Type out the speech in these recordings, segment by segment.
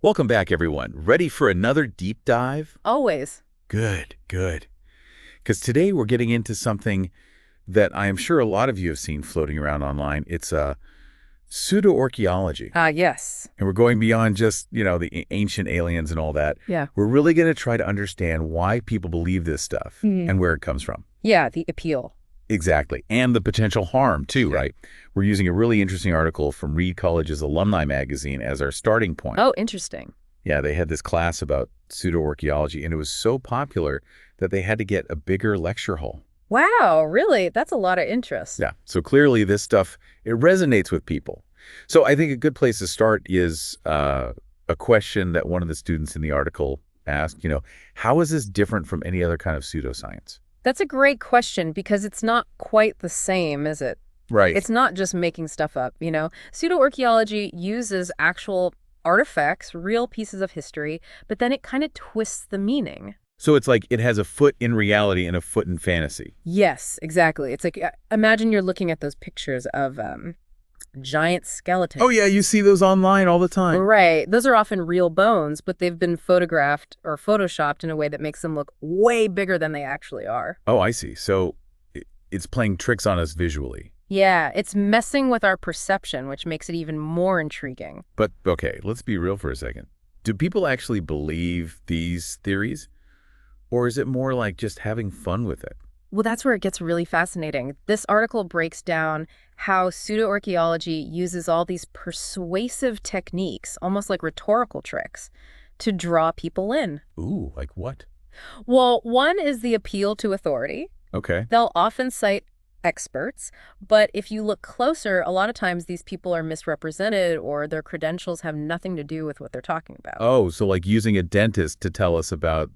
Welcome back, everyone. Ready for another deep dive? Always. Good, good. Because today we're getting into something that I am sure a lot of you have seen floating around online. It's pseudoarchaeology. Yes. And we're going beyond just, the ancient aliens and all that. Yeah. We're really going to try to understand why people believe this stuff Mhm. and where it comes from. Yeah, the appeal. Exactly. And the potential harm, too, right? We're using a really interesting article from Reed College's alumni magazine as our starting point. Oh, interesting. Yeah, they had this class about pseudoarchaeology, and it was so popular that they had to get a bigger lecture hall. Wow, really? That's a lot of interest. Yeah, so clearly this stuff, it resonates with people. So I think a good place to start is a question that one of the students in the article asked, how is this different from any other kind of pseudoscience? That's a great question because it's not quite the same, is it? Right. It's not just making stuff up, Pseudoarchaeology uses actual artifacts, real pieces of history, but then it kind of twists the meaning. So it's like it has a foot in reality and a foot in fantasy. Yes, exactly. It's like, imagine you're looking at those pictures of giant skeletons. Oh, yeah, you see those online all the time. Right. Those are often real bones, but they've been photographed or photoshopped in a way that makes them look way bigger than they actually are. Oh, I see. So it's playing tricks on us visually. Yeah, it's messing with our perception, which makes it even more intriguing. But, okay, let's be real for a second. Do people actually believe these theories? Or is it more like just having fun with it? Well, that's where it gets really fascinating. This article breaks down how pseudoarchaeology uses all these persuasive techniques, almost like rhetorical tricks, to draw people in. Ooh, like what? Well, one is the appeal to authority. Okay. They'll often cite experts, but if you look closer, a lot of times these people are misrepresented or their credentials have nothing to do with what they're talking about. Oh, so like using a dentist to tell us about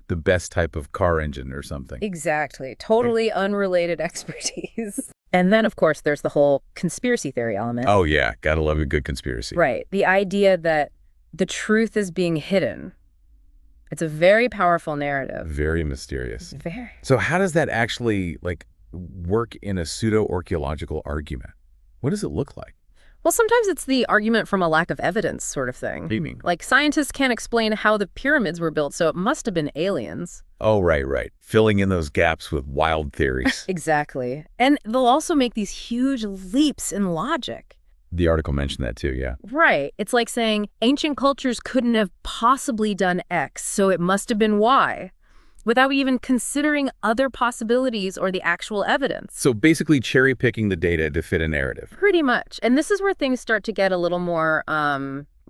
the best type of car engine or something. Exactly. Totally unrelated expertise. And then, of course, there's the whole conspiracy theory element. Oh, yeah. Gotta love a good conspiracy. Right. The idea that the truth is being hidden. It's a very powerful narrative. Very mysterious. Very. So how does that actually, work in a pseudo-archaeological argument? What does it look like? Well, sometimes it's the argument from a lack of evidence sort of thing. What do you mean? Like scientists can't explain how the pyramids were built, so it must have been aliens. Oh, right. Filling in those gaps with wild theories. Exactly. And they'll also make these huge leaps in logic. The article mentioned that too, yeah. Right. It's like saying ancient cultures couldn't have possibly done X, so it must have been Y, without even considering other possibilities or the actual evidence. So basically cherry-picking the data to fit a narrative. Pretty much. And this is where things start to get a little more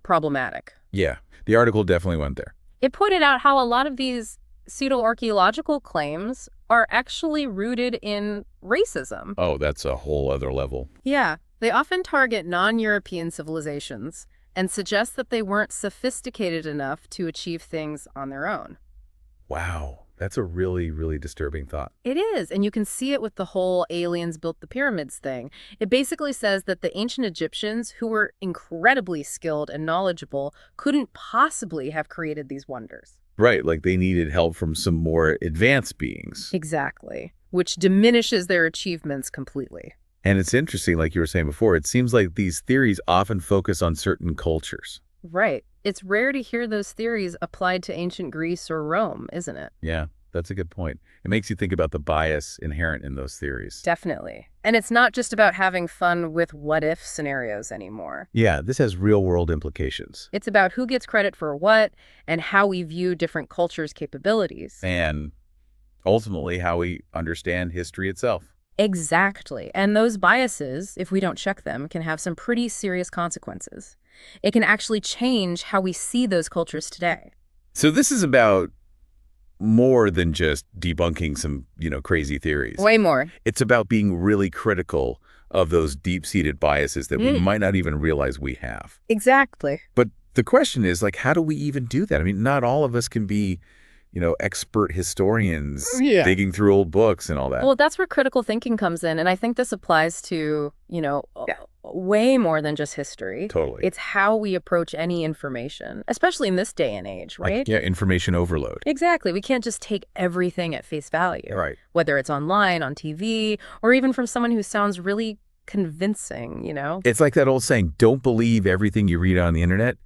problematic. Yeah, the article definitely went there. It pointed out how a lot of these pseudo-archaeological claims are actually rooted in racism. Oh, that's a whole other level. Yeah. They often target non-European civilizations and suggest that they weren't sophisticated enough to achieve things on their own. Wow, that's a really, really disturbing thought. It is, and you can see it with the whole aliens built the pyramids thing. It basically says that the ancient Egyptians, who were incredibly skilled and knowledgeable, couldn't possibly have created these wonders. Right, like they needed help from some more advanced beings. Exactly, which diminishes their achievements completely. And it's interesting, like you were saying before, it seems like these theories often focus on certain cultures. Right. It's rare to hear those theories applied to ancient Greece or Rome, isn't it? Yeah, that's a good point. It makes you think about the bias inherent in those theories. Definitely. And it's not just about having fun with what-if scenarios anymore. Yeah, this has real-world implications. It's about who gets credit for what and how we view different cultures' capabilities. And ultimately how we understand history itself. Exactly. And those biases, if we don't check them, can have some pretty serious consequences. It can actually change how we see those cultures today. So this is about more than just debunking some, crazy theories. Way more. It's about being really critical of those deep-seated biases that we might not even realize we have. Exactly. But the question is, how do we even do that? I mean, not all of us can be, expert historians digging through old books and all that. Well, that's where critical thinking comes in. And I think this applies to, way more than just history. Totally. It's how we approach any information, especially in this day and age, right? Information overload. Exactly. We can't just take everything at face value. Right. Whether it's online, on TV, or even from someone who sounds really convincing, It's like that old saying, don't believe everything you read on the internet,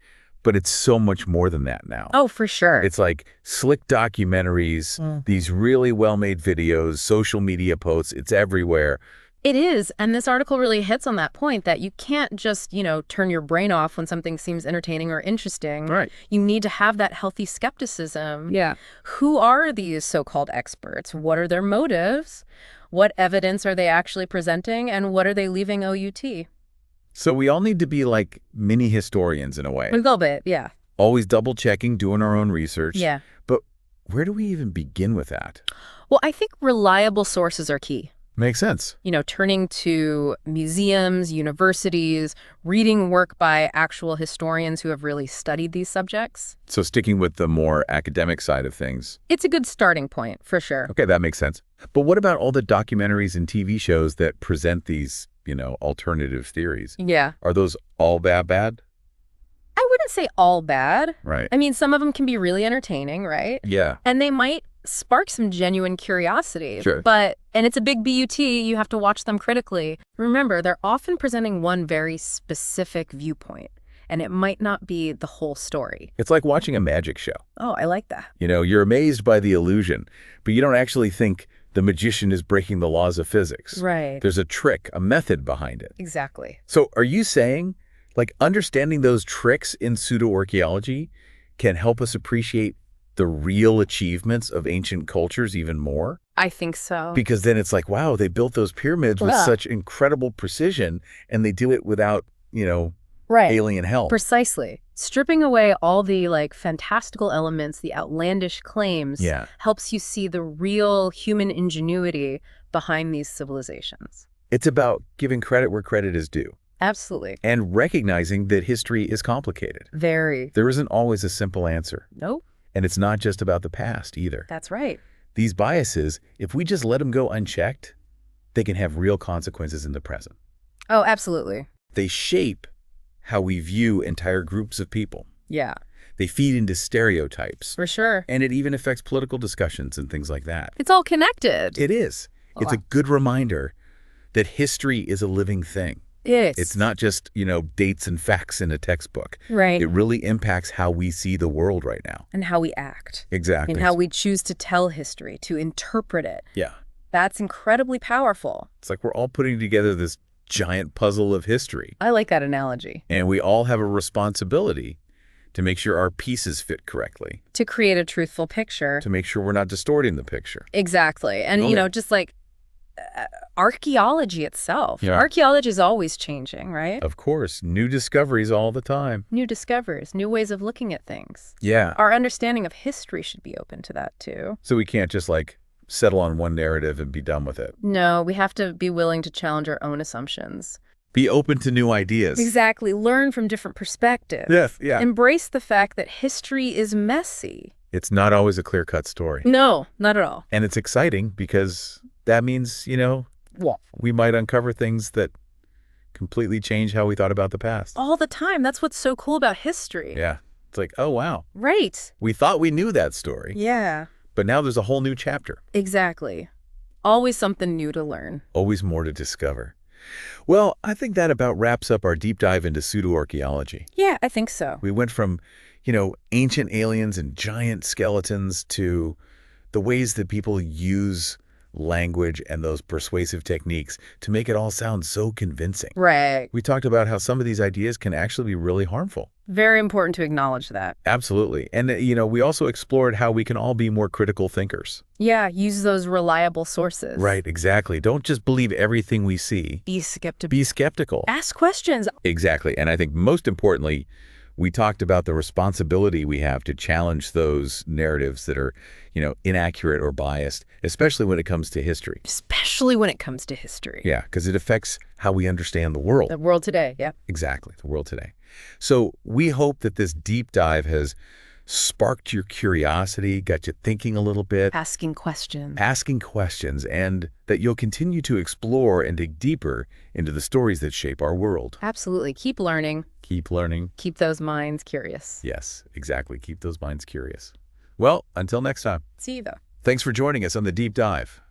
But it's so much more than that now. Oh, for sure. It's like slick documentaries, these really well-made videos, social media posts, it's everywhere. It is, and this article really hits on that point that you can't just, turn your brain off when something seems entertaining or interesting. Right. You need to have that healthy skepticism. Yeah. Who are these so-called experts? What are their motives? What evidence are they actually presenting? And what are they leaving OUT? So we all need to be like mini historians in a way. A little bit, yeah. Always double-checking, doing our own research. Yeah. But where do we even begin with that? Well, I think reliable sources are key. Makes sense. Turning to museums, universities, reading work by actual historians who have really studied these subjects. So sticking with the more academic side of things. It's a good starting point, for sure. Okay, that makes sense. But what about all the documentaries and TV shows that present these, alternative theories? Yeah. Are those all bad? I wouldn't say all bad. Right. I mean, some of them can be really entertaining, right? Yeah. And they might spark some genuine curiosity. Sure. And it's a big BUT, you have to watch them critically. Remember, they're often presenting one very specific viewpoint, and it might not be the whole story. It's like watching a magic show. Oh, I like that. You're amazed by the illusion, but you don't actually think the magician is breaking the laws of physics. Right. There's a trick, a method behind it. Exactly. So are you saying, understanding those tricks in pseudoarchaeology can help us appreciate the real achievements of ancient cultures even more? I think so. Because then it's like, wow, they built those pyramids with such incredible precision, and they do it without, right. alien help. Precisely. Stripping away all the fantastical elements, the outlandish claims, helps you see the real human ingenuity behind these civilizations. It's about giving credit where credit is due. Absolutely. And recognizing that history is complicated. Very. There isn't always a simple answer. Nope. And it's not just about the past either. That's right. These biases, if we just let them go unchecked, they can have real consequences in the present. Oh, absolutely. They shape how we view entire groups of people. Yeah. They feed into stereotypes. For sure. And it even affects political discussions and things like that. It's all connected. It is. It's a good reminder that history is a living thing. It's not just, dates and facts in a textbook. Right. It really impacts how we see the world right now. And how we act. Exactly. And how we choose to tell history, to interpret it. Yeah. That's incredibly powerful. It's like we're all putting together this giant puzzle of history. I like that analogy. And we all have a responsibility to make sure our pieces fit correctly. To create a truthful picture. To make sure we're not distorting the picture. Exactly. And, just like archaeology itself. Yeah. Archaeology is always changing, right? Of course. New discoveries all the time. New discoveries, new ways of looking at things. Yeah. Our understanding of history should be open to that, too. So we can't just, settle on one narrative and be done with it. No, we have to be willing to challenge our own assumptions. Be open to new ideas. Exactly. Learn from different perspectives. Yes, yeah. Embrace the fact that history is messy. It's not always a clear-cut story. No, not at all. And it's exciting because that means, we might uncover things that completely change how we thought about the past. All the time. That's what's so cool about history. Yeah. It's like, oh, wow. Right. We thought we knew that story. Yeah. But now there's a whole new chapter. Exactly. Always something new to learn. Always more to discover. Well, I think that about wraps up our deep dive into pseudoarchaeology. Yeah, I think so. We went from, ancient aliens and giant skeletons to the ways that people use language and those persuasive techniques to make it all sound so convincing. Right. We talked about how some of these ideas can actually be really harmful. Very important to acknowledge that. Absolutely. And, we also explored how we can all be more critical thinkers. Yeah, use those reliable sources. Right, exactly. Don't just believe everything we see. Be skeptical. Be skeptical. Ask questions. Exactly. And I think most importantly, we talked about the responsibility we have to challenge those narratives that are, inaccurate or biased, especially when it comes to history. Especially when it comes to history. Yeah, because it affects how we understand the world. The world today, yeah. Exactly, the world today. So we hope that this deep dive has sparked your curiosity, got you thinking a little bit. Asking questions. And that you'll continue to explore and dig deeper into the stories that shape our world. Absolutely. Keep learning. Keep learning. Keep those minds curious. Yes, exactly. Keep those minds curious. Well, until next time. See you, though. Thanks for joining us on The Deep Dive.